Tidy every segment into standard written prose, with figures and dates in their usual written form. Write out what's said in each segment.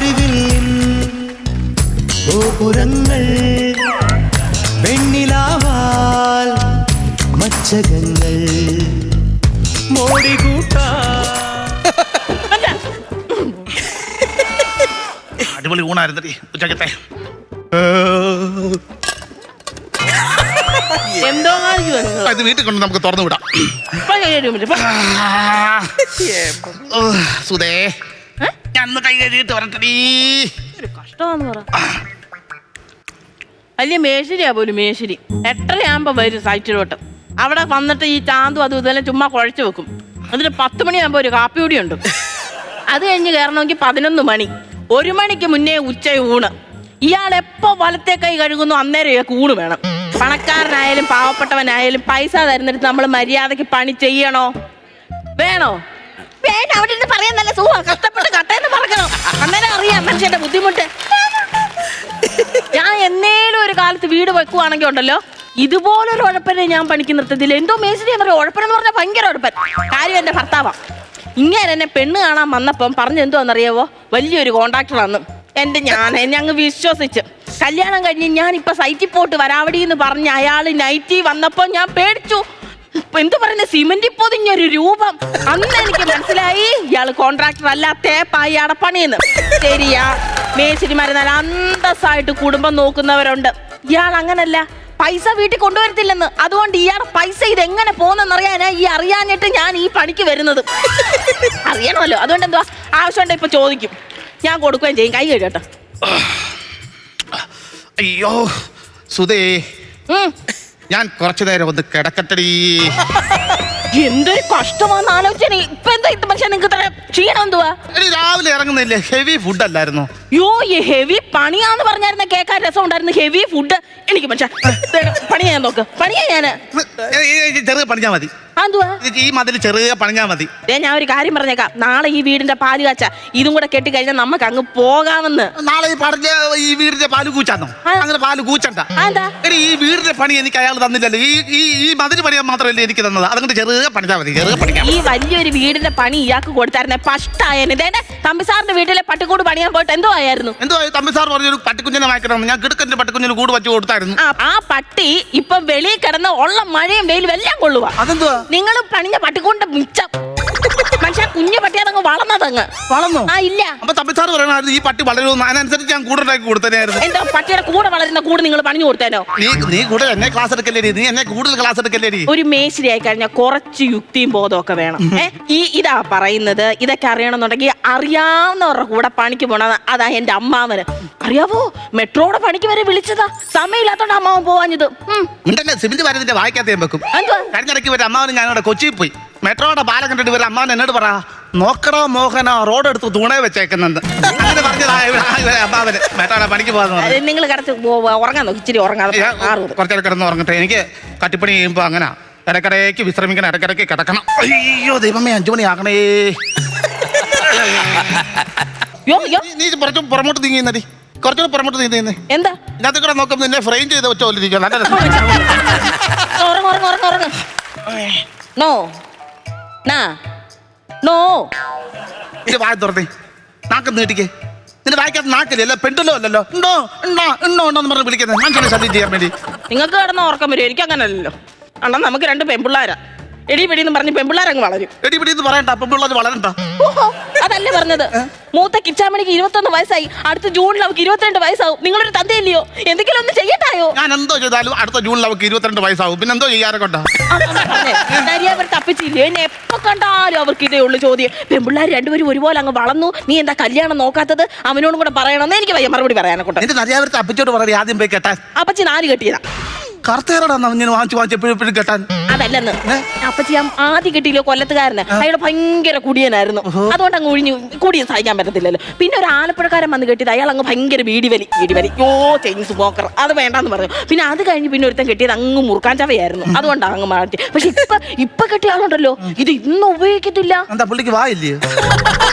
മാരിവില്ലിൻ ഗോപുരങ്ങൾ വെണ്ണിലാവാൽ മച്ചകങ്ങൾ മോടികൂട്ടാ. അടിപൊളി ഊണായിരുന്നു ഉച്ചക്കത്തെ. എന്തോ ഇത് വീട്ടിൽ കൊണ്ട് നമുക്ക് തുറന്നു വിടാം. സുധേ ഞാൻ കൈ കഴുകിയിട്ട് വരട്ടടി. കഷ്ടമാന്ന് പറ. വലിയ മേശരിയാ പോലും മേശരി. 8:30 വരും സൈറ്റിലോട്ട്. അവിടെ വന്നിട്ട് ഈ ചാന്തും അതും ഇതെല്ലാം ചുമ്മാ കുഴച്ച് വെക്കും. എന്നിട്ട് 10 മണിയാകുമ്പോൾ ഒരു കാപ്പി കൂടിയുണ്ട്. അത് കഴിഞ്ഞ് കയറണമെങ്കിൽ 11 മണി. 1 മണിക്ക് മുന്നേ ഉച്ച ഊണ്. ഇയാൾ എപ്പോ വലത്തെ കൈ കഴുകുന്നു അന്നേരം ഇയാൾക്ക് ഊണ് വേണം. പണക്കാരനായാലും പാവപ്പെട്ടവനായാലും പൈസ തരുന്നിടത്ത് നമ്മൾ മര്യാദക്ക് പണി ചെയ്യണോ വേണോ? വേണം. അവിടെ ഇരുന്ന് പറയാൻ നല്ല സുഖം. കഷ്ടപ്പെട്ട് കട്ടയെന്ന് പറയണം. അന്നേരം അറിയാം മനുഷ്യന്റെ ബുദ്ധിമുട്ട്. ഞാൻ എന്നേലും ഒരു കാലത്ത് വീട് വെക്കുവാണെങ്കിൽ ഉണ്ടല്ലോ, ഇതുപോലൊരു ഉഴപ്പനെ ഞാൻ പണിക്ക് നിർത്തത്തില്ല. എന്തോ മേശരി എന്നറിയോ, ഉഴപ്പനെന്ന് പറഞ്ഞാൽ ഭയങ്കര ഉഴപ്പൻ. കാര്യം എന്റെ ഭർത്താവാ. ഇങ്ങനെ എന്നെ പെണ്ണ് കാണാൻ വന്നപ്പം പറഞ്ഞു എന്തോന്നറിയാവോ, വലിയൊരു കോൺട്രാക്ടറാന്ന്. ഞങ്ങൾ വിശ്വസിച്ച് കല്യാണം കഴിഞ്ഞ് ഞാൻ ഇപ്പൊ സൈറ്റിൽ പോയിട്ട് വരാവടി എന്ന് പറഞ്ഞ് അയാള് നൈറ്റി വന്നപ്പോ ഞാൻ പേടിച്ചു. എന്ത് പറയുന്ന സിമന്റി പൊതിഞ്ഞൊരു രൂപം. അന്ന് എനിക്ക് മനസ്സിലായി ഇയാള് കോൺട്രാക്ടർ അല്ല, തേപ്പായി അടപ്പണിയെന്ന്. ശരിയാ, മേശരിമാര് നല്ല അന്തസ്സായിട്ട് കുടുംബം നോക്കുന്നവരുണ്ട്. ഇയാൾ അങ്ങനല്ല, പൈസ വീട്ടിൽ കൊണ്ടുവരത്തില്ലെന്ന്. അതുകൊണ്ട് ഇയാളുടെ പൈസ ഇതെങ്ങനെ പോകുന്നറിയാനാ ഈ അറിയാഞ്ഞിട്ട് ഞാൻ ഈ പണിക്ക് വരുന്നത്. അറിയണമല്ലോ. അതുകൊണ്ട് എന്തുവാ ആവശ്യമുണ്ട് ഇപ്പൊ ചോദിക്കും, ഞാൻ കൊടുക്കുകയും ചെയ്യും. കൈ കഴിയട്ടോ. അയ്യോ സുധേ, ഞാൻ കുറച്ചു നേരം ഒന്ന് കിടക്കട്ടടി. എന്തൊരു കഷ്ടമാണെന്ന് ആലോചിച്ചേ. ഇപ്പൊ എന്താ ഇത് പക്ഷെ നിങ്ങൾക്ക് ഇത്ര ക്ഷീണം എന്തുവാ? രാവിലെ ഇറങ്ങുന്നില്ലേ, ഹെവി ഫുഡ് അല്ലായിരുന്നു? യോ, ഈ ഹെവി പണിയാന്ന് പറഞ്ഞായിരുന്ന കേൾക്കാൻ രസം ഉണ്ടായിരുന്നു. ഹെവി ഫുഡ് എനിക്ക് പക്ഷെ പണി ചെയ്യാൻ നോക്ക്. പണിയാ ഞാന് ചെറിയ പണിഞ്ഞാ മതി. ഈ മതിൽ ചെറിയ പണിഞ്ഞാ മതി. ഞാൻ ഒരു കാര്യം പറഞ്ഞേക്കാം, നാളെ ഈ വീടിന്റെ പാല് കാച്ച ഇതും കൂടെ കെട്ടിക്കഴിഞ്ഞാൽ നമുക്ക് അങ്ങ് പോകാമെന്ന്. നാളെ ഈ വീടിന്റെ പാല് കൂച്ചാന്നോ? അങ്ങനെ പാല് കൂച്ചണ്ട. ഈ വീടിന്റെ പണി എനിക്ക് അയാൾ തന്നില്ലല്ലോ. ഈ മതിൽ പണിയാൻ മാത്രമല്ലേ എനിക്ക് തന്നത്. അതുകൊണ്ട് ചെറിയ പണിഞ്ഞാ മതി, ചെറിയ പണിയാ. ഈ വലിയൊരു വീടിന്റെ പണി ഇയാൾക്ക് കൊടുത്തായിരുന്നെ ഫസ്റ്റായേനെ. തമ്പി സാറിന്റെ വീട്ടിലെ പട്ടിക്കൂട് പണിയാൻ പോയിട്ട് എന്തോ ആയിരുന്നു. എന്തോ തമ്പി സാർ പറഞ്ഞൊരു പട്ടിക്കുഞ്ഞിനെ വായിക്കണം. ഞാൻ കിടക്കന്റെ പട്ടിക്കുഞ്ഞിന് കൂട് വെച്ച് കൊടുത്തായിരുന്നു. ആ പട്ടി ഇപ്പൊ വെളിയിൽ കിടന്ന് ഉള്ള മഴയും വെയിലും എല്ലാം കൊള്ളുക. അതെന്തുവാ? നിങ്ങൾ പണിഞ്ഞ പട്ടിക്കൂടിന്റെ മിച്ചം. മനുഷ്യ കുഞ്ഞു പട്ടിയാതങ്ങ് വളർന്നതങ്ങ് വളർന്നു. ആ ഇല്ല. അപ്പൊ തമ്പി സാർ പറയണായിരുന്നു ഈ പട്ടി വളരുമെന്ന്. അതിനനുസരിച്ച് ഞാൻ കൂടുണ്ടാക്കി കൊടുത്തനായിരുന്നു. എന്താ പട്ടിയുടെ കൂടെ വളരുന്ന കൂട് നിങ്ങൾ പണിഞ്ഞു കൊടുത്തേനോ? നീ കൂടെ എന്നെ ക്ലാസ് എടുക്കല്ലേ? നീ എന്നെ കൂടുതൽ ക്ലാസ് എടുക്കല്ലേ? ഒരു മേശരി ആയി കഴിഞ്ഞാൽ കുറച്ച് യുക്തിയും ബോധമൊക്കെ വേണം. ഇതാ പറയുന്നത്. ഇതൊക്കെ അറിയണമെന്നുണ്ടെങ്കിൽ അറിയാവുന്നവരുടെ കൂടെ പണിക്ക് പോണത്. അതാ എന്റെ അമ്മാവന് അറിയാവോ, മെട്രോയുടെ പണിക്ക് വരെ വിളിച്ചതാ. സമയമില്ലാത്തോണ്ട് അമ്മാവൻ പോവാഞ്ഞത്. സിമന്റ് വാരത്തിന്റെ വായിക്കാത്ത വെക്കും. കഴിഞ്ഞിടയ്ക്ക് വരെ അമ്മാവന് ഞാനിവിടെ കൊച്ചിയിൽ പോയി. മെട്രോയുടെ പാലം കണ്ടിട്ട് വരെ അമ്മാവൻ എന്നോട് പറ, നോക്കണോ മോഹനോ റോഡ് എടുത്ത് തൂണേ വെച്ചേക്കുന്നുണ്ട്. അങ്ങനെ പറഞ്ഞതാ അമ്മാവന് മെട്രോയുടെ പണിക്ക് പോകുന്നത്. നിങ്ങൾ കിടച്ച് ഉറങ്ങാൻ നോക്കി, ഇച്ചിരി ഉറങ്ങാതെ കുറച്ചേരം കിടന്ന് ഉറങ്ങട്ടെ. എനിക്ക് കട്ടിപ്പണി ചെയ്യുമ്പോ അങ്ങനെ ഇടക്കിടയ്ക്ക് വിശ്രമിക്കണം, ഇടക്കിടയ്ക്ക് കിടക്കണം. അയ്യോ ദൈവമേ, 5 മണി ആകണേ. നീ കുറച്ച് പുറമോട്ട് നീങ്ങി, കുറച്ചുകൂടെ പുറമോട്ട് നീങ്ങുന്നേ. എന്താ ഇതിനകത്ത് കൂടെ നോക്കുമ്പോ നിന്നെ ഫ്രെയിം ചെയ്ത് വെച്ചോണ്ടിരിക്കുക. നല്ല രസം. നോ നോ ഇത് വായ തുറന്നേ, നാക്കം നീട്ടിക്കേ. നിന്റെ വായിക്കാത്ത നാക്കില്ലേ? അല്ല പെണ്ടല്ലോ അല്ലല്ലോ. ഉണ്ടോ ഉണ്ടോ ഉണ്ടോ ഉണ്ടോന്ന് പറഞ്ഞ് വിളിക്കുന്നത് മനുഷ്യനെ സദ്യ ചെയ്യാൻ വേണ്ടി. നിങ്ങൾക്ക് കിടന്ന ഓർക്കം വരും, എനിക്ക് അങ്ങനല്ലോ. അണ്ണാ നമുക്ക് 2 പെൺപിള്ളാരാ. എടി പിടിന്ന് പറഞ്ഞ് പെൺപിള്ളാരങ്ങ് വളരും. എടി പിടിന്ന് പറയണ്ട, പെൺപിള്ളാർ വളരണ്ട. ഓഹോ, അതല്ലേ പറഞ്ഞത്. മൂത്ത കിച്ചാമണിക്ക് 21 വയസ്സായി. അടുത്ത ജൂണിൽ അവർക്ക് 22 വയസ്സാവും. നിങ്ങളൊരു തന്തയില്ലയോ? എന്തെങ്കിലും ഒന്ന് ചെയ്യട്ടായോ? ഞാൻ എന്തോ ചെയ്താലും അടുത്ത ജൂണിൽ അവർക്ക് 22 വയസ്സാവും. പിന്നെ എന്തോ ചെയ്യാറെ കൊണ്ടാ അവർ തപ്പിച്ചില്ലേ? എന്നെ എപ്പോ കണ്ടാലും അവർക്ക് ഇതേ ഉള്ളു ചോദ്യം. പെൺപിള്ളാർ രണ്ടുപേരും ഒരുപോലെ അങ്ങ് വളർന്നു. നീ എന്താ കല്യാണം നോക്കാത്തത്? അവനോടും കൂടെ പറയണമെന്ന് എനിക്ക് വയ്യ മറുപടി പറയാനെ കൊണ്ട്. എന്റെ നരിയാവരത്തെ അപ്പച്ചോട് പറയണേ ആദ്യം പോയി കേട്ടാൻ. അപ്പച്ചി 4 കെട്ടിയതാ. കറുത്തേറാണ് ഞാൻ വാങ്ങിച്ച് എപ്പോഴും കേട്ടാൻ. അതല്ലെന്ന് അപ്പച്ചി ആദ്യം കിട്ടിയില്ലോ കൊല്ലത്തുകാരന്. അയാൾ ഭയങ്കര കുടിയനായിരുന്നു. അതുകൊണ്ട് അങ്ങ് ഒഴിഞ്ഞു കുടിയും സഹിക്കാൻ പറ്റത്തില്ലല്ലോ. പിന്നെ ഒരു ആലപ്പുഴക്കാരൻ വന്ന് കെട്ടിയത്. അയാൾ അങ്ങ് ഭയങ്കര വീടിവലി. Chain smoker. അത് വേണ്ടാന്ന് പറഞ്ഞു. പിന്നെ അത് കഴിഞ്ഞ് പിന്നെ ഒരുത്തൻ കെട്ടിയത് അങ്ങ് മുറുക്കാൻ ചവയായിരുന്നു. അതുകൊണ്ടാണ് അങ്ങ് മാറ്റി. പക്ഷെ ഇപ്പൊ കെട്ടിയ ആളുണ്ടല്ലോ, ഇത് ഇന്നും ഉപയോഗിക്കത്തില്ല. എന്താ പുള്ളിക്ക് വായില്ലേ?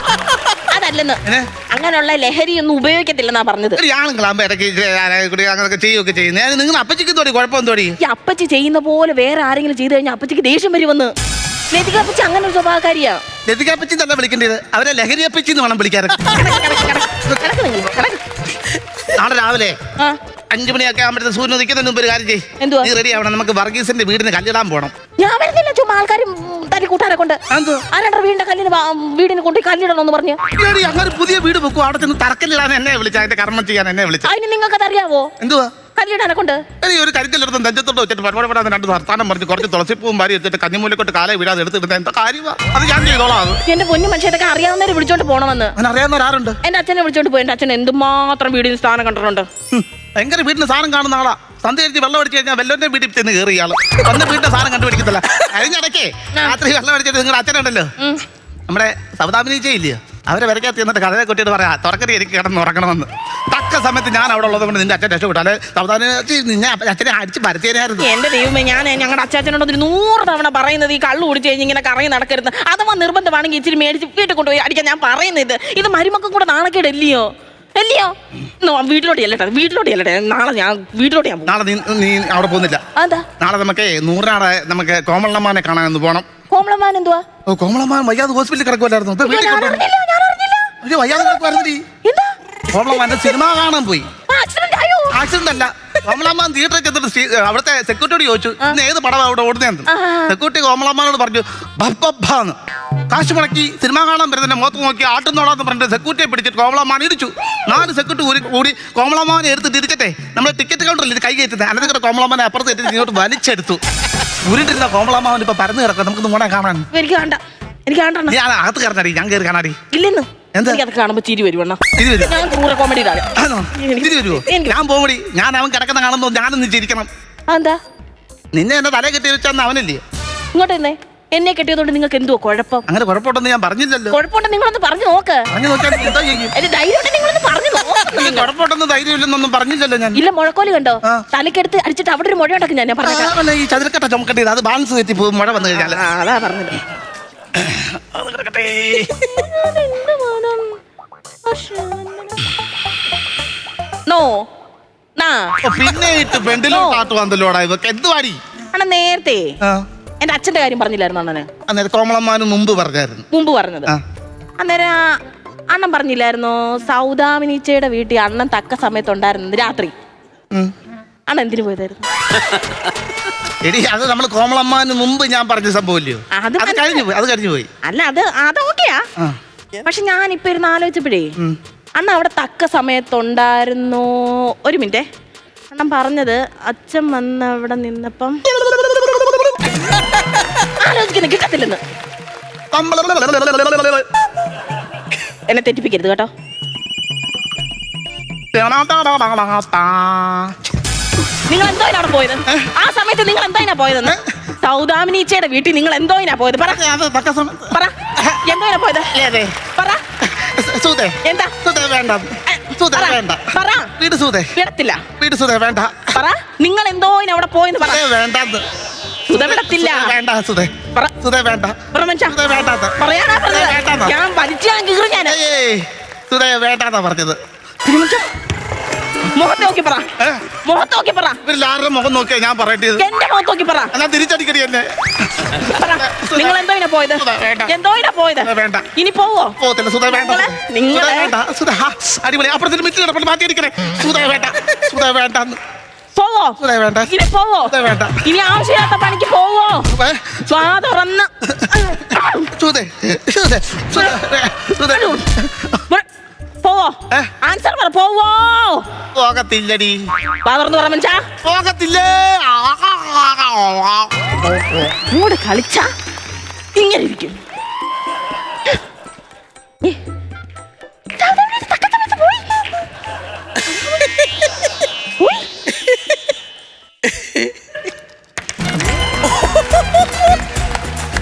അതല്ലെന്ന്, അങ്ങനെയുള്ള ലഹരി ഒന്നും ഉപയോഗിക്കത്തില്ലെന്നാ പറഞ്ഞത്. നിങ്ങൾ അപ്പച്ചിക്ക് കുഴപ്പം തോടി. ഈ അപ്പച്ചി ചെയ്യുന്ന പോലെ വേറെ ആരെങ്കിലും ചെയ്തു കഴിഞ്ഞാൽ അപ്പച്ചിക്ക് ദേഷ്യം വരുമെന്ന്. ലതിക അപ്പച്ചി അങ്ങനെ ഒരു സ്വഭാവക്കാരിയാ. ലതിക അപ്പച്ചി തന്നെ വിളിക്കേണ്ടത്. അവരെ ലഹരി അപ്പച്ചി എന്ന് വേണം വിളിക്കാറ്. രാവിലെ ആ 5 മണിയൊക്കെ ആകുമ്പോഴത്തെ സൂര്യൻ ഉദിക്കുന്നതിന് മുമ്പ് ഒരു കാര്യം ചെയ്യ്. എന്തുവാ? നീ റെഡി ആവണം. നമുക്ക് വർഗീസിന്റെ വീടിന് കല്ലിടാൻ പോകണം. ഞാൻ വരുന്നില്ല, ചുമ്മാ ആൾക്കാരും തനി കൂട്ടാരെ കൊണ്ട് ആരാണ്ട് വീടിന്റെ കല്ലിന് വീടിന് കൊണ്ട് കല്ലിടണമെന്ന് പറഞ്ഞു. അങ്ങനെ പുതിയ വീട് വെക്കും, അവിടെ ചെന്ന് തറക്കല്ലിടാൻ എന്നെ വിളിച്ച, അതിന്റെ കർമ്മം ചെയ്യാൻ എന്നെ വിളിച്ച. അതിന് നിങ്ങൾക്ക് അറിയാവോ എന്തുവാ കല്ലിടാനെ കൊണ്ട്? ഒരു കരിക്കല്ലെടുത്ത് നെഞ്ചത്തോട്ട് വെച്ചിട്ട് പരമാവധി 2 വർത്താനം പറഞ്ഞ് കുറച്ച് തുളസിപ്പൂവും വാരി വെച്ചിട്ട് കഞ്ഞിമൂലക്കൊട്ട് കാലേ വിടാതെ എടുത്തിടുന്ന എന്താ കാര്യമാ? അത് ഞാൻ ചെയ്തോളാം. അത് എന്റെ പൊന്നു മനുഷ്യരൊക്കെ അറിയാവുന്നവരെ വിളിച്ചോണ്ട് പോണമെന്ന്. അങ്ങനെ അറിയാവുന്നവരാരുണ്ട്? എന്റെ അച്ഛനെ വിളിച്ചോണ്ട് പോയി. എന്റെ അച്ഛൻ എന്തുമാത്രം വീടിന് സ്ഥാനം കണ്ടിട്ടുണ്ട്. ഭയങ്കര വീടിന് സാധനം കാണുന്ന ആളാ. സന്ധ്യ കഴിച്ച് വെള്ളം അടിച്ചു കഴിഞ്ഞാൽ വെല്ലന്റെ വീട്ടിൽ ചെന്ന് കയറി ഇയാള് വന്ന് വീടിന്റെ സാധനം കണ്ടുപിടിക്കത്തില്ല. കഴിഞ്ഞിടയ്ക്ക് രാത്രി വെള്ളം അടിച്ചിട്ട് നിങ്ങളുടെ അച്ഛനുണ്ടല്ലോ, നമ്മുടെ സൗദാമിനിച്ചയില്ലയോ, അവരെ വരയ്ക്കകത്ത് എന്നിട്ട് കഥയെ കൊട്ടിയിട്ട് പറയാ തുറക്കറി എനിക്ക് കിടന്ന് ഉറങ്ങണമെന്ന്. തക്ക സമയത്ത് ഞാൻ അവിടെ ഉള്ളത് കൊണ്ട് നിന്റെ അച്ഛൻ രക്ഷപ്പെട്ടു. അല്ലെ സൗദാമിനി നിന്നെ അച്ഛനെ അടിച്ച് പരത്തിയായിരുന്നു. എന്റെ ദൈവമേ, ഞാൻ ഞങ്ങളുടെ അച്ഛനോട് 100 തവണ പറയുന്നത് ഈ കള്ളു കുടിച്ച് കഴിഞ്ഞ് ഇങ്ങനെ കറങ്ങി നടക്കരുത്. അഥവാ നിർബന്ധമാണെങ്കിൽ ഇച്ചിരി മേടിച്ച് വീട്ടിൽ കൊണ്ടുപോയി അടിക്കാൻ ഞാൻ പറയുന്നത്. ഇത് മരുമക്കൾ കൂടെ നാണക്കേടല്ലയോ? അല്ലയോ? വീട്ടിലോട്ട് ചെല്ലട്ടെ. നാളെ ഞാൻ വീട്ടിലോട്ട് ഞാൻ പോകും. നാളെ നീ അവിടെ പോകുന്നില്ല. അതാ നാളെ നമുക്ക് 100 നമുക്ക് കോമളമ്മനെ കാണാൻ പോകണം. കോമളമാൻ എന്തുവാ? ഓ, കോമളമ്മ വയ്യാതെ ഹോസ്പിറ്റലിൽ കിടക്കുമല്ലായിരുന്നു. വയ്യാതെ കിടക്കുവായിരുന്നു. കോമളമ്മന്റെ സിനിമ കാണാൻ പോയി. ആക്സിഡന്റ് അല്ല, കോമളമ്മൻ തിയേറ്ററിൽ ചെന്നിട്ട് അവിടുത്തെ സെക്യൂരിറ്റിയോട് ചോദിച്ചു ഇന്ന് ഏത് പടം അവിടെ ഓടുന്നതെന്ന്. സെക്യൂരിറ്റി കോമളമ്മനോട് പറഞ്ഞു ബബ്ബാന്ന്. കാശ് മുടക്കി സിനിമ കാണാൻ വരുന്നതിന്റെ മുഖത്ത് നോക്കി ആട്ടുന്നോളാന്ന് പറഞ്ഞിട്ട് സെക്യൂരിറ്റിയെ പിടിച്ചിട്ട് കോമളമ്മാൻ ഇടിച്ചു. 4 സെക്യൂരിറ്റി കൂടി കോമളമ്മാനെ എടുത്തിട്ട് ഇരിക്കട്ടെ നമ്മൾ ടിക്കറ്റ് കൗണ്ടറിൽ കൈ കയറ്റുന്നത്. അല്ലെങ്കിൽ കോമളമ്മാനെ അപ്പുറത്ത് എത്തി ഇങ്ങോട്ട് വലിച്ചെടുത്തു. ഉരുണ്ടില്ല കോമളമ്മാവൻ ഇപ്പൊ പരന്ന് കിടക്കുക. നമുക്ക് മോനെ കാണാൻ എനിക്ക് കാണണ്ട. ഞാൻ അകത്ത് കയറാടി, ഞാൻ കയറി കാണാടി. ഇല്ലെന്ന് എന്താ കാണുമ്പോ ചിരി വരുവണ്ണ. ഞാൻ ക്രൂര കോമഡി വരുമോ? ഞാൻ പോകടി. ഞാൻ അവൻ കിടക്കുന്ന കാണുമ്പോ ഞാനൊന്ന് ചിരിക്കണം. എന്താ നിന്നെ എന്നെ തല കെട്ടി വെച്ചാൽ അവനല്ലേ? ഇങ്ങോട്ട് തന്നെ എന്നെ കെട്ടിയതുകൊണ്ട് നിങ്ങൾക്ക് എന്തോ കുഴപ്പം? അങ്ങനെ കുഴപ്പമുണ്ടെന്ന് ഞാൻ പറഞ്ഞില്ലല്ലോ. കുഴപ്പമുണ്ട് നിങ്ങളൊന്ന് പറഞ്ഞു നോക്ക്. പറഞ്ഞു നോക്കാൻ എന്താ ചെയ്യും? കുഴപ്പമുണ്ടെന്ന് ധൈര്യമില്ലെന്നൊന്നും പറഞ്ഞില്ലല്ലോ ഞാൻ. ഇല്ല, മുഴക്കോല് കണ്ടോ? തലക്കെടുത്ത് അടിച്ചിട്ട് അവിടെ ഒരു മുഴ ഉണ്ടാക്കും. ഞാൻ പറഞ്ഞ ഈ ചതുരക്കട്ട ചുമക്കട്ടെ, അത് ബാലൻസ് തെറ്റി പോകും മുഴ വന്നു കഴിഞ്ഞാൽ. അതാ പറഞ്ഞത്. പിന്നെ ഇട്ട് പെണ്ടിലോട്ട് വന്നല്ലോടാ ഇവക്ക്. എന്തുവാടി നേരത്തെ എന്റെ അച്ഛന്റെ കാര്യം പറഞ്ഞില്ലായിരുന്നു അണ്ണന്? അന്നേരം കോമളമ്മാനും മുമ്പ് പറഞ്ഞത്. അന്നേരം അണ്ണൻ പറഞ്ഞില്ലായിരുന്നോ സൗദാമിനിച്ചയുടെ വീട്ടിൽ അണ്ണൻ തക്ക സമയത്തുണ്ടായിരുന്നത് രാത്രി? അണ്ണൻ എന്തിനു പോയതായിരുന്നു? എടി അത് നമ്മൾ കോമളമ്മാന് മുമ്പ് ഞാൻ പറഞ്ഞ സംഭവമില്ലയോ? അത് കഴിഞ്ഞു പോയി. അല്ല അത് ഓക്കെയാ. പക്ഷെ ഞാൻ ഇപ്പൊ ഇരുന്ന് ആലോചിച്ചപ്പോഴേ അണ്ണൻ അവിടെ തക്ക സമയത്തുണ്ടായിരുന്നു. ഒരു മിനിറ്റ്, അണ്ണൻ പറഞ്ഞത് അച്ഛൻ വന്ന് അവിടെ നിന്നപ്പം ആലോചിക്കുന്നു കിട്ടത്തില്ലെന്ന്. എന്നെ തെറ്റിപ്പിക്കരുത് കേട്ടോ. നിങ്ങൾ എന്തോ അവിടെ പോയത്? ആ സമയത്ത് നിങ്ങൾ എന്തോയിനാ പോയതെന്ന്? സൗദാമിനിച്ചയുടെ വീട്ടിൽ നിങ്ങൾ എന്തോയിനാ പോയത്? പറ എന്തോയിനാ പോയത്? എന്താ നിങ്ങൾ എന്തോയിനാ അവിടെ പോയെന്ന് പറ. ഞാൻ വലിച്ചാൻ കീറി. ഞാൻ പറഞ്ഞത് മുഖത്ത് നോക്കി പറ. ആരുടെ മുഖം നോക്കിയാ ഞാൻ പറയട്ടെ? എന്റെ മുഖത്ത് നോക്കി പറ. ഞാൻ തിരിച്ചടിക്കടി എന്നെ. നിങ്ങൾ എന്തോയിനാ പോയത്? ഇനി പോവോ? പോകത്തില്ല സുധ, വേണ്ട. അടിപൊളി. അപ്പുറത്തിന് മിറ്റിൽ കിടപ്പുണ്ട്, മാറ്റി അടിക്കണേ. സുധ വേണ്ട. പോവോ? വേണ്ട. ഇനി പോവോ? വേണ്ട. ഇനി ആവശ്യമില്ലാത്ത പണിക്ക് പോവോ? തുറന്ന് പോവോ? ആൻസർ പറ. പോവോ? പോകത്തില്ലടി. തുറന്നു പറ മനുഷ്യ. പോകത്തില്ലേ. ഇങ്ങോട്ട് കളിച്ച ഇങ്ങനെ ഇരിക്കും.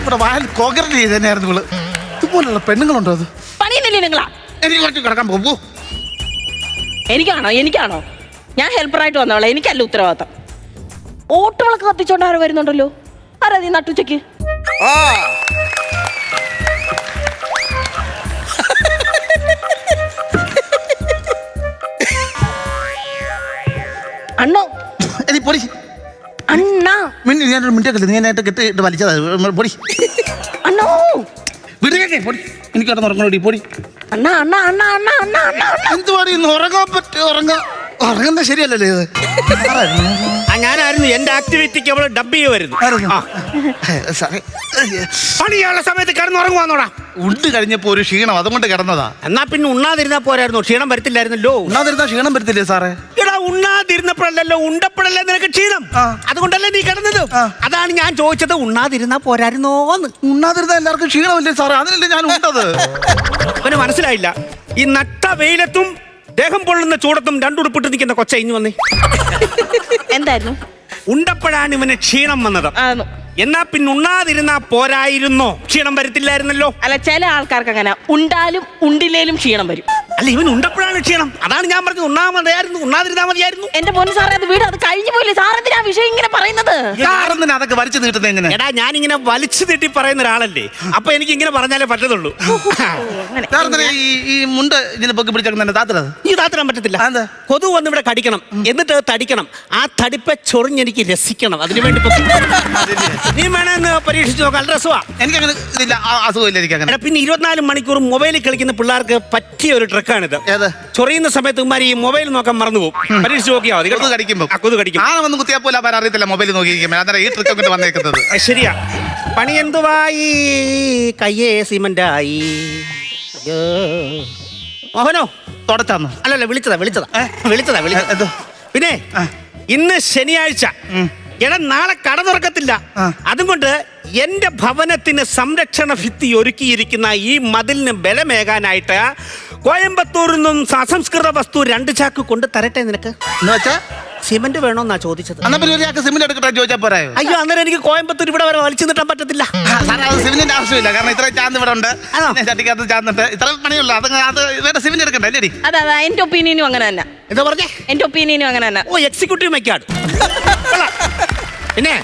ഇവിടെ വായൽ കോൺക്രീറ്റ് ചെയ്തന്നെയായിരുന്നു ഇവള്. ഇതുപോലുള്ള പെണ്ണുങ്ങളുണ്ടോ? അത് പണിയുന്നില്ലേ നിങ്ങളാ? എനിക്ക് കുറച്ച് കിടക്കാൻ പോകുമ്പോ എനിക്കാണോ? ഞാൻ ഹെൽപ്പറായിട്ട് വന്നോളാം. എനിക്കല്ല ഉത്തരവാദിത്തം. ഓട്ടുകളൊക്കെ കത്തിച്ചോണ്ട് ആരോ വരുന്നുണ്ടല്ലോ. ആരാ നീ നട്ടുച്ചയ്ക്ക്? അണ്ണോ പൊടി അണ്ണ ഞാനൊരു മിനിറ്റ് നീ എന്നായിട്ട് കെട്ടിട്ട് വലിച്ചതാ. പൊടി അണ്ണോ വിടുകേ. പൊടി എനിക്ക് കിടന്ന് ഉറങ്ങണോടി. പൊടി അണ്ണ എന്തുവാടി? ഉറങ്ങാൻ പറ്റും. ഉറങ്ങാം. ഉറങ്ങുന്ന ശരിയല്ലല്ലേ ഇത്? ഞാനായിരുന്നു എന്റെ ആക്ടിവിറ്റിക്ക് അവള് ഡബ് ചെയ്യുമായിരുന്നു. സാറേ, പണിയുള്ള സമയത്ത് കിടന്നുറങ്ങുവാന്നോടാ. ഉണ്ട് കഴിഞ്ഞപ്പോ ഒരു ക്ഷീണം, അതുകൊണ്ട് കിടന്നതാ. എന്നാ പിന്നെ ഉണ്ണാതിരുന്നാ പോരായിരുന്നു, ക്ഷീണം വരത്തില്ലായിരുന്നല്ലോ. ഉണ്ണാതിരുന്നാ ക്ഷീണം വരത്തില്ലേ സാറേ? എടാ ഉണ്ണാതിരുന്നപ്പോഴല്ലോ ഉണ്ടപ്പോഴല്ലേ നിനക്ക് ക്ഷീണം. അതുകൊണ്ടല്ലേ നീ കിടന്നത്. അതാണ് ഞാൻ ചോദിച്ചത്, ഉണ്ണാതിരുന്നാ പോരായിരുന്നോന്ന്. ഉണ്ണാതിരുന്നാ എല്ലാവർക്കും ക്ഷീണമല്ലേ സാറേ? അതിനല്ലേ ഞാൻ ഉണ്ടത്. അവന് മനസ്സിലായില്ല. ഈ നട്ട വെയിലത്തും ദേഹം പൊള്ളുന്ന ചൂടത്തും രണ്ടുടുപ്പിട്ട് നിൽക്കുന്ന കൊച്ച ഇഞ്ഞു വന്നേ. എന്തായിരുന്നു? ഉണ്ടപ്പോഴാണ് ഇവന് ക്ഷീണം വന്നത്. എന്നാ പിന്നെ ഉണ്ണാതിരുന്നാ പോരായിരുന്നോ? ക്ഷീണം വരത്തില്ലായിരുന്നല്ലോ. അല്ല, ചില ആൾക്കാർക്ക് അങ്ങനെ ഉണ്ടാലും ഉണ്ടില്ലേലും ക്ഷീണം വരും. അല്ല, ഇവൻ ഉണ്ടപ്പോഴാണ് ക്ഷീണം. അതാണ് ഞാൻ പറഞ്ഞത്, ഉണ്ണാ മതിയായിരുന്നു, ഉണ്ണാതിരുന്നാ മതിയായിരുന്നു. എന്റെ പൊന്നു സാറേ, അത് വീട് അത് കഴിഞ്ഞു പോയില്ലേ? സാറെന്തിനാ വിഷയം ഇങ്ങനെ പറയുന്നത്? സാറെന്തിനാ അതൊക്കെ വലിച്ചു നീട്ടുന്നത് എങ്ങനെ? എടാ, ഞാനിങ്ങനെ വലിച്ചു നീട്ടി പറയുന്ന ഒരാളല്ലേ, അപ്പൊ എനിക്ക് ഇങ്ങനെ പറഞ്ഞാലേ പറ്റത്തുള്ളൂ. അങ്ങനെ. ഈ മുണ്ട് ഇതിനെ പൊക്കി പിടിച്ചേക്കുന്ന താത്തത് ഈ താത്തിടാൻ പറ്റത്തില്ല. കൊതു വന്ന് ഇവിടെ കടിക്കണം, എന്നിട്ട് അത് തടിക്കണം. ആ തടിപ്പെ ചൊറിഞ്ഞെനിക്ക് രസിക്കണം. അതിനുവേണ്ടി നീ വേണമെന്ന് പരീക്ഷിച്ച് നോക്കാം. രസമാ. എനിക്കങ്ങനെ ഇതില്ല, അസുഖമില്ല എനിക്കങ്ങനെ. പിന്നെ 24 മണിക്കൂർ മൊബൈലിൽ കളിക്കുന്ന പിള്ളേർക്ക് പറ്റിയ ഒരു ട്രിക്കാണിത്. ചൊറിയുന്ന സമയത്ത് ഈ മൊബൈൽ നോക്കാൻ മറന്നു പോകും. പരീക്ഷിച്ച് നോക്കിയാൽ മതി. കൊതു കടിക്കുമ്പോ കൊതു കടിക്കും. വന്ന് കുത്തിയാ പോലെ അറിയത്തില്ല മൊബൈൽ നോക്കിയിരിക്കുമ്പോൾ. അന്നേരം ഈ ട്രിക്ക് കൊണ്ട് വന്നേക്കുന്നത് ശരിയാ. പണി എന്തുവായി? കയ്യേ സിമന്റായി. മോഹനോ തുടച്ചാന്നോ? അല്ലല്ല, വിളിച്ചതാ. പിന്നെ ഇന്ന് ശനിയാഴ്ച. എടാ, നാളെ കട തുറക്കത്തില്ല. അതുകൊണ്ട് എന്റെ ഭവനത്തിന് സംരക്ഷണ ഭിത്തി ഒരുക്കിയിരിക്കുന്ന ഈ മതിലിന് ബലമേകാനായിട്ട് കോയമ്പത്തൂരിൽ നിന്നും അസംസ്കൃത വസ്തു 2 ചാക്ക് കൊണ്ട് തരട്ടെ നിനക്ക്. സിമന്റ് വേണോന്നാ ചോദിച്ചത്. സിമന്റ് എടുക്കട്ടെ ചോദിച്ചാൽ പോരായോ? അയ്യോ, അന്നേരം എനിക്ക് കോയമ്പത്തൂർ ഇവിടെ വരെ വലിച്ചു നിട്ടാൻ പറ്റത്തില്ല. സിമന്റിന്റെ ആവശ്യമില്ല, കാരണം ഇത്ര ചാന്ത് ഇവിടെ ഉണ്ട്. ചട്ടിക്കകത്ത് ചാന്തുണ്ട്, ഇത്ര പണിയുള്ളൂ. അത് വേറെ സിമന്റ് എടുക്കണ്ടേ അല്ലേ? അതെ, എന്റെ ഒപ്പീനിയനും അങ്ങനെ തന്നെ. എന്താ പറഞ്ഞേ? എന്റെ ഒപ്പീനിയനും അങ്ങനെ തന്നെ. ഓ, എക്സിക്യൂട്ടീവ് മെക്കാട്. പിന്നെ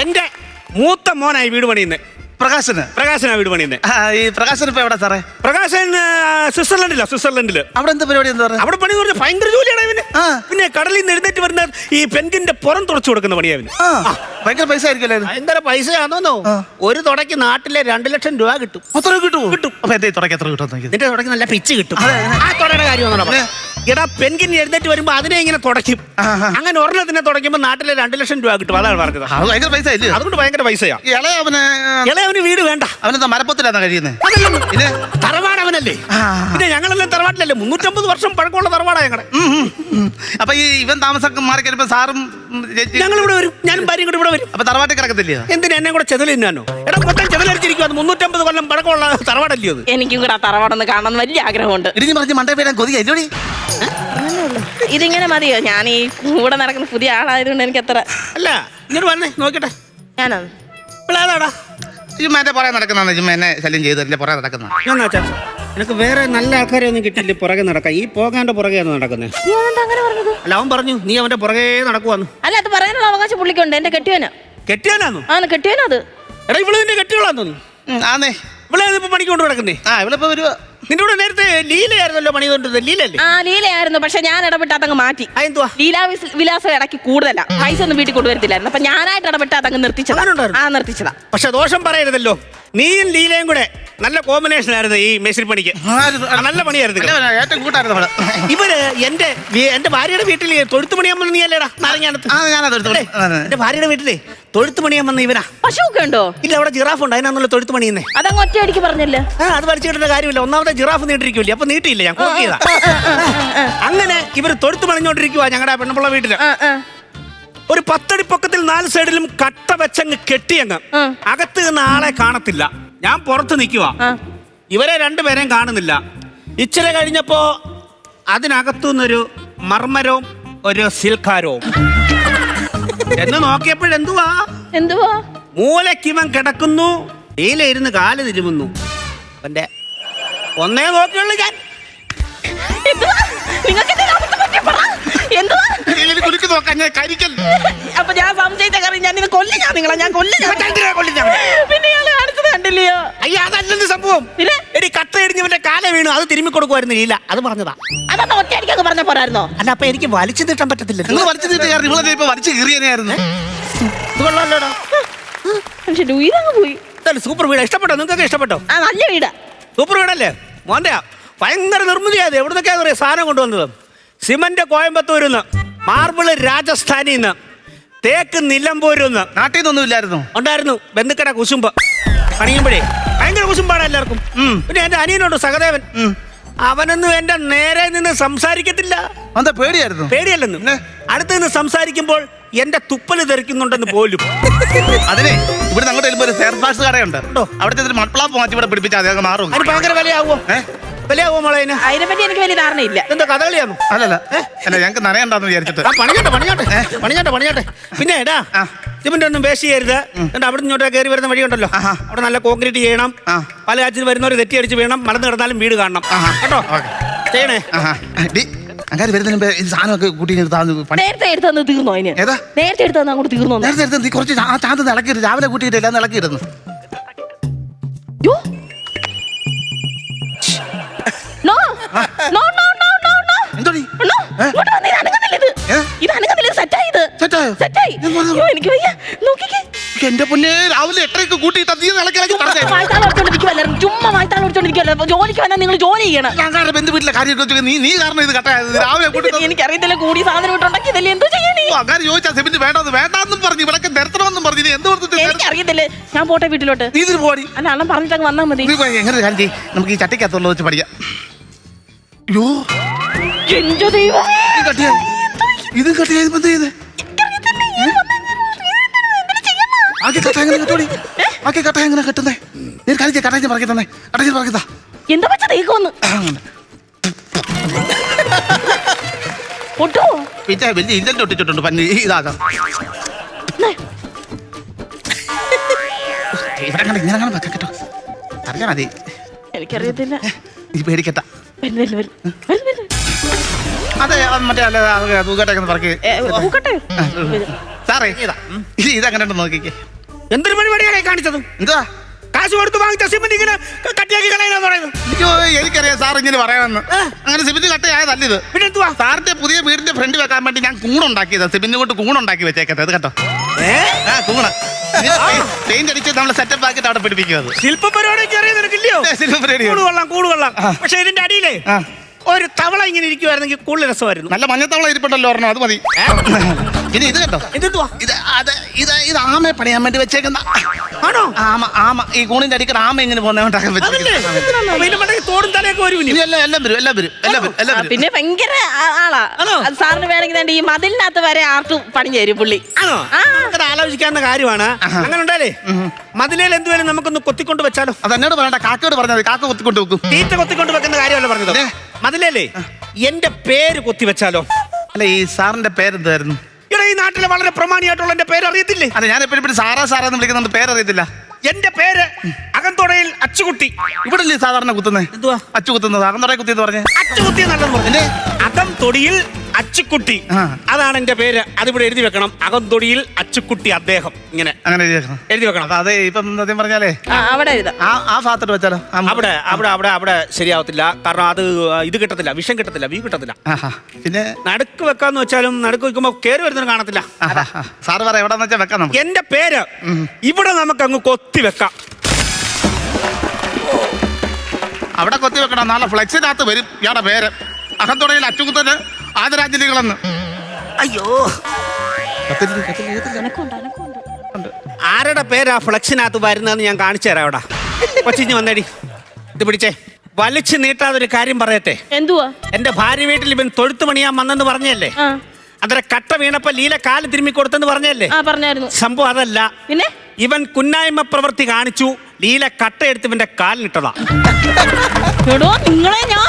എന്റെ മൂത്ത മോനായി വീട് പണിയുന്നത് പ്രകാശനാ വീട് പണിയുന്നത്. ഈ പ്രകാശൻ ഇപ്പൊ എവിടെ സാറേ? പ്രകാശൻ സ്വിറ്റ്സർലൻഡില്. അവിടെ എന്താ പരിപാടി? എന്താ പറയുക? അവിടെ പണി പറഞ്ഞ ഭയങ്കര ജോലിയാണ് ഇവന്. പിന്നെ കടലിൽ നിന്ന് എഴുന്നേറ്റ് വരുന്ന ഈ പെൻകിന്റെ പുറം തുറച്ചു കൊടുക്കുന്ന പണിയാവിന്. ഭയങ്കര പൈസ ആയിരിക്കും. ഭയങ്കര പൈസയാണോന്നോ? ഒരു തുടയ്ക്ക് നാട്ടിലെ 2 ലക്ഷം രൂപ കിട്ടും. അത്ര കിട്ടും. അപ്പൊ എന്റെ തുടക്കം എത്ര കിട്ടും? നിന്റെ തുടയ്ക്ക് നല്ല പിച്ച് കിട്ടും. ആ തുടയുടെ കാര്യം എടാ, പെൻകിന് എഴുന്നേറ്റ് വരുമ്പോ അതിനെ ഇങ്ങനെ തുടയ്ക്കും. അങ്ങനെ ഒരെണ്ണത്തിനെ തുടയ്ക്കുമ്പോ നാട്ടിലെ 2 ലക്ഷം രൂപ കിട്ടും. അതാണ് പറഞ്ഞത്. ഭയങ്കര പൈസ ഇല്ലേ? അതുകൊണ്ട് ഭയങ്കര പൈസയാ. ഇളയവന് വീട് വേണ്ട. അവനെന്താ മരപ്പത്തിലാണോ കഴിയുന്നത്? തറവാട് അവനല്ലേ. പിന്നെ ഞങ്ങളെല്ലാം തറവാട്ടിലല്ലേ. 350 വർഷം പഴക്കമുള്ള തറവാടാ ഞങ്ങളെ. അപ്പൊ ഈ ഇവൻ താമസം മാറി കഴിയുമ്പോ സാറും ഞങ്ങൾ ഇവിടെ വരും. ഞാനും ഭാര്യയും കൂടെ ഇവിടെ വരും. അപ്പൊ തറവാട്ടിൽ കിടക്കത്തില്ല? എന്തിനാ എന്നെ കൂടെ ചെതൽ തിന്നാനോ? എടാ, മൊത്തം ചെതലടിച്ചിരിക്കും. 350 കൊല്ലം പഴക്കമുള്ള തറവാടല്ലേ അത്. എനിക്കും കൂടെ ആ തറവാടൊന്ന് കാണാൻ വലിയ ആഗ്രഹമുണ്ട്. ഇടിഞ്ഞു പറഞ്ഞ് മണ്ടേ പേരാൻ കൊതിയല്ലോടി. ഇതിങ്ങനെ മതിയോ? ഞാൻ ഈ കൂടെ നടക്കുന്ന പുതിയ ആളായതുകൊണ്ട് എനിക്ക് അത്ര. അല്ല, ഇങ്ങോട്ട് വന്നേ നോക്കട്ടെ. ഞാനാ പിള്ളേരാടാ. എന്റെ പുറകെ നടക്കുന്ന ചുമ്മാ എന്നെ ശല്യം ചെയ്തല്ലേ പുറകെ നടക്കുന്ന. നിനക്ക് വേറെ നല്ല ആൾക്കാരെ ഒന്നും കിട്ടില്ല പുറകെ നടക്കാം. ഈ പോകാന്റെ പുറകെയാണ് നടക്കുന്നത്. അല്ല, അവൻ പറഞ്ഞു നീ അവന്റെ പുറകെ നടക്കുവാന്ന്. അല്ല, അത് പറയാനുള്ള അവകാശം പുള്ളിക്കുണ്ട്. എന്റെ കെട്ടിയോനാ. കെട്ടിയാനാന്നു? കെട്ടിയോനത്. എടാ, ഇവള് നിന്റെ കെട്ടിയോളാന്ന് തോന്നി. ആന്നേ, ഇവിടെ ഇപ്പൊ പണിക്കൊണ്ട് കിടക്കുന്നേ. ഇവളിപ്പോ ഒരു നിന്റെ കൂടെ നേരത്തെ ലീലയായിരുന്നല്ലോ പണി കൊണ്ടിരുന്നത്. ലീലല്ലേ? ലീലയായിരുന്നു. പക്ഷെ ഞാൻ ഇടപെട്ട് അതങ്ങ് മാറ്റി. ലീലാ വിലാസം ഇടയ്ക്ക് കൂടുതലാ. പൈസ ഒന്നും വീട്ടിൽ കൊണ്ടുവരത്തില്ലായിരുന്നു. അപ്പൊ ഞാനായിട്ട് ഇടപെട്ട് അതങ്ങ് നിർത്തിച്ചതാ. പക്ഷെ ദോഷം പറയരുതല്ലോ. നീയും ലീലയും കൂടെ നല്ല കോമ്പിനേഷൻ ആയിരുന്നു ഈ മേശിരി പണിക്ക്. നല്ല പണിയായിരുന്നു. ഇവര് എന്റെ ഭാര്യയുടെ വീട്ടിൽ തൊഴുത്തു പണിയാൻ വന്ന നീ അല്ലേടാ? എന്റെ ഭാര്യയുടെ വീട്ടില് തൊഴുത്തു പണിയാൻ വന്ന ഇവരാ. പശുവൊക്കെ ഉണ്ടോ? ഇല്ല, അവിടെ ജിറാഫ് ഉണ്ട്. അതിനാന്നുള്ള തൊഴുത്തു പണിയുന്നേ. അതങ്ങ് ഒറ്റയടിക്ക് പറഞ്ഞല്ലേ? അത് വലിച്ചിട്ടേണ്ട കാര്യമില്ല. ഒന്നാമത്തെ ജിറാഫ് നീട്ടിരിക്കൂല്ലേ, അപ്പൊ നീട്ടിയില്ല. ഞാൻ നോക്കിയതാ. അങ്ങനെ ഇവര് തൊഴുത്തു പണിഞ്ഞോണ്ടിരിക്കുവാ ഞങ്ങളുടെ പെണ്ണുള്ള വീട്ടില്. ഒരു 10 അടി പൊക്കത്തിൽ 4 സൈഡിലും കട്ട വെച്ചങ്ങ് കെട്ടിയങ്ങ്. അകത്ത് നിന്ന് ആളെ കാണത്തില്ല. ഞാൻ പുറത്ത് നിൽക്കുവാ. ഇവരെ 2 പേരെയും കാണുന്നില്ല. ഇച്ചിരി കഴിഞ്ഞപ്പോ അതിനകത്തുനിന്നൊരു മർമരവും ഒരു സിൽക്കാരവും എന്ന് നോക്കിയപ്പോഴെന്തുവാ മൂലക്കിവൻ കിടക്കുന്നു. ഡീലിരുന്ന് കാല് തിരുമുന്നു. അവന്റെ ഒന്നേ നോക്കിയുള്ളൂ ഞാൻ. അപ്പൊ ഞാൻ സംശയിച്ച കാര്യം ഞാൻ കണ്ടില്ലയോ? അയ്യ, അതല്ലെന്ന് സംഭവം. എടി, കട്ട ഇടിഞ്ഞവന്റെ കാല വീണു. അത് തിരുമ്മി കൊടുക്കുമായിരുന്നു. ഇല്ല, അത് പറഞ്ഞതാ. അതൊന്ന് ഒറ്റയടിക്കൊക്കെ പറഞ്ഞ പോരായിരുന്നോ? അല്ല, അപ്പൊ എനിക്ക് വലിച്ചു നീട്ടാൻ പറ്റത്തില്ല. വലിച്ചു നീട്ടുകാർ വലിച്ചു കീറിയായിരുന്നു. കൊള്ളാലോടാ. ഇതങ്ങ് പോയി. സൂപ്പർ വീടാ. ഇഷ്ടപ്പെട്ടോ? നിങ്ങൾക്ക് ഇഷ്ടപ്പെട്ടോ? നല്ല വീടാ. സൂപ്പർ വീടല്ലേ മോന്റെയാ? ഭയങ്കര നിർമ്മിതിയാത്. എവിടുന്നൊക്കെയാ സാധനം കൊണ്ടുവന്നത്? സിമന്റ് കോയമ്പത്തൂരിൽ നിന്ന്, മാർബിള് രാജസ്ഥാനിൽ നിന്ന്, തേക്ക് നിലമ്പൂരിൽ നിന്ന്. നാട്ടിൽ നിന്നൊന്നും ഇല്ലായിരുന്നു. ഉണ്ടായിരുന്നു. ബന്ധുക്കട കുശുമ്പ് പണിയുമ്പോഴേ ഭയങ്കര കുശുമ്പാണ് എല്ലാവർക്കും. പിന്നെ എന്റെ അനിയനുണ്ട് സഹദേവൻ. അവനൊന്നും എന്റെ നേരെ നിന്ന് സംസാരിക്കത്തില്ല. എന്താ പേടിയായിരുന്നു? പേടിയല്ലെന്ന്. അടുത്ത് നിന്ന് സംസാരിക്കുമ്പോൾ എന്റെ തുപ്പല് തെറിക്കുന്നുണ്ടെന്ന് പോലും. അതിനെ ഇവിടെ അങ്ങോട്ട് ഒരു ഫെയർഫാക്സ് കടയുണ്ട്. അവിടുത്തെ മൺപ്ലാപ്പ് മാറ്റി ഇവിടെ പിടിപ്പിച്ചാൽ അതൊക്കെ മാറും. അതിന് ഭയങ്കര വിലയാവോ? വിലയാവോ മോളെ? അതിനെപ്പറ്റി എനിക്ക് വലിയ ധാരണയില്ല. എന്താ കഥകളിയാണോ? അല്ല ഞങ്ങൾക്ക് നനയണ്ടെന്ന് വിചാരിച്ചിട്ട്. പണിയാട്ടെ. പിന്നെ എടാ സിമന്റ് ഒന്നും വേസ്റ്റ് ചെയ്യരുത്. അവിടെ ഇങ്ങോട്ട് കയറി വരുന്ന വഴിയുണ്ടല്ലോ, അവിടെ നല്ല കോൺക്രീറ്റ് ചെയ്യണം. പല കാഴ്ചയിൽ വരുന്നവർ തെറ്റിയടിച്ച് വീണം മറന്നു കിടന്നാലും വീട് കാണണം കേട്ടോ. ചെയ്യണേ. അങ്ങനെ വരുന്നതിന് ഈ സാധനമൊക്കെ കൂട്ടി നേരത്തെ എടുത്തു തീർന്നോ? അതിന് നേരത്തെ എടുത്തു അങ്ങോട്ട് തീർന്നോ? നേരത്തെ നീ കുറച്ച് ചാന്ത് ഇളക്കിയിട്ട് രാവിലെ കൂട്ടിയിട്ടില്ല, അന്ന് ഇളക്കിയിരുന്നു. എന്റെ പൊന്നെ, രാവിലെ 8:00 കൂട്ടിയിട്ട് ചുമ്മാ വായ്ത്താളോടിച്ചോണ്ടിരിക്കുവല്ലോ. ജോലിക്ക് വന്നാൽ നിങ്ങൾ ജോലി ചെയ്യണം. ഞങ്ങളുടെ ബന്ധു വീട്ടിലെ കാര്യം നീ കാരണം ഇത് കട്ടായത്. രാവിലെ എനിക്കറിയത്തില്ല, കൂടി സാധനം ഇട്ടുണ്ടാക്കിയതല്ലേ, എന്തോ ചെയ്യണേ? അങ്ങനെ ചോദിച്ചാൽ സിമന്റ് വേണ്ടെന്നും പറഞ്ഞു, ഇവിടെ നിർത്തണമെന്നും പറഞ്ഞു. നീ എന്ത് കൊടുത്തിട്ട്? എനിക്കറിയത്തില്ലേ, ഞാൻ പോട്ടെ വീട്ടിലോട്ട്. നീ ഇതിന് പോടി. അല്ല, അണ്ണൻ പറഞ്ഞിട്ടങ്ങ് വന്നാൽ മതി. എങ്ങനെ കാര്യം ചെയ്യും, നമുക്ക് ഈ ചട്ടിക്കകത്തുള്ള വെച്ച് പഠിക്കാം. അയ്യോ, എന്റെ ദൈവമേ, ഇത് കട്ടിയാ എന്ത് ചെയ്ത്? ആക്കി കട്ട എങ്ങനെ കെട്ടോടി? ആക്കി കട്ട എങ്ങനെ കെട്ടുന്നേ? നീ കാര്യം കട്ടയിൽ പറക്കി തന്നെ. കട്ടയിൽ പറക്കിത്താ. എന്താ വെച്ചാ തേക്കൊന്ന് ഒട്ടോ പിന്നെ വലിയ ഇല്ലല്ലോ ഒട്ടിച്ചിട്ടുണ്ട് പന്നി. ഇതാകാം ഇവിടെ ഇങ്ങനെ വെക്കാം കേട്ടോ. അറിയാം മതി. എനിക്കറിയത്തില്ല. നീ പേടിക്കട്ട. അതെ മറ്റേ അല്ല തൂക്കട്ടെ പറക്കി. സാറേ ഇതങ്ങനെ നോക്കിക്കേ. എന്തൊരു പരിപാടിയാണ് കാണിച്ചത്? എന്താ കാശ് കൊടുത്ത് വാങ്ങിച്ച സിമന്റ് ഇങ്ങനെ കട്ടിയാക്കി കളയാന്ന് പറയുന്നത്? എനിക്കറിയാം സാർ ഇങ്ങനെ പറയാമെന്ന്. അങ്ങനെ സിമന്റ് കട്ടയായതല്ല ഇത്. പിന്നെ എന്തുവാ? സാറിന്റെ പുതിയ വീടിന്റെ ഫ്രണ്ട് വെക്കാൻ വേണ്ടി ഞാൻ കൂണുണ്ടാക്കിയത്. സിമന്റ് കൊണ്ട് കൂണുണ്ടാക്കി വെച്ചേക്കട്ടെ. അത് കേട്ടോ, കൂണ് പെയിന്റ് അടിച്ച് നമ്മൾ സെറ്റപ്പ് ആക്കിയിട്ട് അവിടെ പിടിപ്പിക്കുന്നത്. ശില്പ പരിപാടിയൊക്കെ അറിയാൻ നിനക്കില്ലയോ? കൂട് കൊള്ളാം. പക്ഷെ ഇതിന്റെ അടിയിലേ ഒരു തവള ഇങ്ങനെ ഇരിക്കുവായിരുന്നെങ്കിൽ കൂടുതൽ രസമായിരുന്നു. നല്ല മഞ്ഞത്തവള ഇരിപ്പുണ്ടല്ലോ ഒരെണ്ണം, അത് മതി. ഇനി ഇത് കേട്ടോ, ഇത് ആമയെ പണിയാൻ വേണ്ടി വെച്ചേക്കുന്ന ആണോ? ആമ ഈ കൂണിന്റെ അടിക്കട ആമ ഇങ്ങനെ തോടും തലയൊക്കെ വരും. എല്ലാം വരും. പിന്നെ ഭയങ്കര ആളാ. സാറിന് വേണമെങ്കിൽ ഈ മതിലിനകത്ത് വരെ ആർട്ട് പണി തരും പുള്ളി. ആലോചിക്കാവുന്ന കാര്യമാണ്. അങ്ങനെ ഉണ്ടാലേ മതിലേൽ എന്തുവരും നമുക്കൊന്ന് കൊത്തിക്കൊണ്ട് വെച്ചാലോ? അത് എന്നോട് പറയണ്ട, കാക്കയോട് പറഞ്ഞാൽ കാക്ക കൊത്തിക്കൊണ്ട് വെക്കും. തീറ്റ കൊത്തിക്കൊണ്ട് വെക്കുന്ന കാര്യമല്ല പറഞ്ഞത്. മതിലല്ലേ എന്റെ പേര് കൊത്തി വെച്ചാലോ? അല്ല, ഈ സാറിന്റെ പേരെന്തായിരുന്നു? ഇവിടെ ഈ നാട്ടിലെ വളരെ പ്രമാണിയായിട്ടുള്ള എന്റെ പേര് അറിയത്തില്ലേ? അതെ, ഞാൻ എപ്പോഴും സാറാന്ന് വിളിക്കുന്നുണ്ട്, പേരറിയത്തില്ല. എന്റെ പേര് അകംതൊടയിൽ അച്ചുകുട്ടി. ഇവിടെ ഇല്ലേ സാധാരണ കുത്തുന്നേ? എന്തുവാ അച്ചു കുത്തുന്നത്? അകംതൊടയിൽ കുത്തി എന്ന് പറഞ്ഞേ. അച്ചുകുത്തി നല്ലത് പറഞ്ഞു. അകംതൊടിയിൽ അച്ചുക്കുട്ടി, അതാണ് എന്റെ പേര്. അതിവിടെ എഴുതി വെക്കണം. അകംതൊടിയിൽ അച്ചുക്കുട്ടി അദ്ദേഹം. ഇങ്ങനെ അങ്ങനെ എഴുതി വെക്കണം. അതെ, ഇപ്പം സത്യം പറഞ്ഞാലേ അവിടെ ആ ഭാഗത്തോട്ട് വെച്ചാലോ? അവിടെ ശരിയാവത്തില്ല. കാരണം അത് ഇത് കിട്ടത്തില്ല, വിഷം കിട്ടത്തില്ല, വീ കിട്ടത്തില്ല. പിന്നെ നടുക്ക് വെക്കാന്ന് വെച്ചാലും നടുക്ക് വെക്കുമ്പോ കേറി വരുന്നതിന് കാണത്തില്ല. സാറ് പറ എവിടെന്ന് വെച്ചാൽ വെക്കാം നമുക്ക്. എന്റെ പേര് ഇവിടെ നമുക്ക് അങ്ങ് കൊത്തി വെക്കാം. അവിടെ കൊത്തി വെക്കണം. നാളെ ഫ്ലെക്സിനകത്ത് വരും ഇയാളുടെ പേര്. അകംതൊടയിൽ അച്ചുകുത്തന് ആദരാഞ്ജലികളെന്ന്. അയ്യോ, ആരുടെ പേരാ ഫ്ലെക്സിനകത്ത് വരുന്നതെന്ന് ഞാൻ കാണിച്ചു തരാം. അവിടെ കൊച്ചിഞ്ഞ് വന്നേടി, ഇത് പിടിച്ചേ. വലിച്ചു നീട്ടാതെ ഒരു കാര്യം പറയട്ടെ. എന്തുവാ? എന്റെ ഭാര്യ വീട്ടിൽ ഇവൻ തൊഴുത്ത് പണിയാൻ വന്നെന്ന് പറഞ്ഞല്ലേ? അന്നേരം കട്ട വീണപ്പോ ലീല കാല് തിരുമ്മി കൊടുത്തെന്ന് പറഞ്ഞല്ലേ? പറഞ്ഞായിരുന്നു. സംഭവം അതല്ല. പിന്നെ ഇവൻ കുന്നായ്മ പ്രവൃത്തി കാണിച്ചു. ലീല കട്ട എടുത്ത് ഇവന്റെ കാലിനിട്ടതാ. നിങ്ങളെ ഞാൻ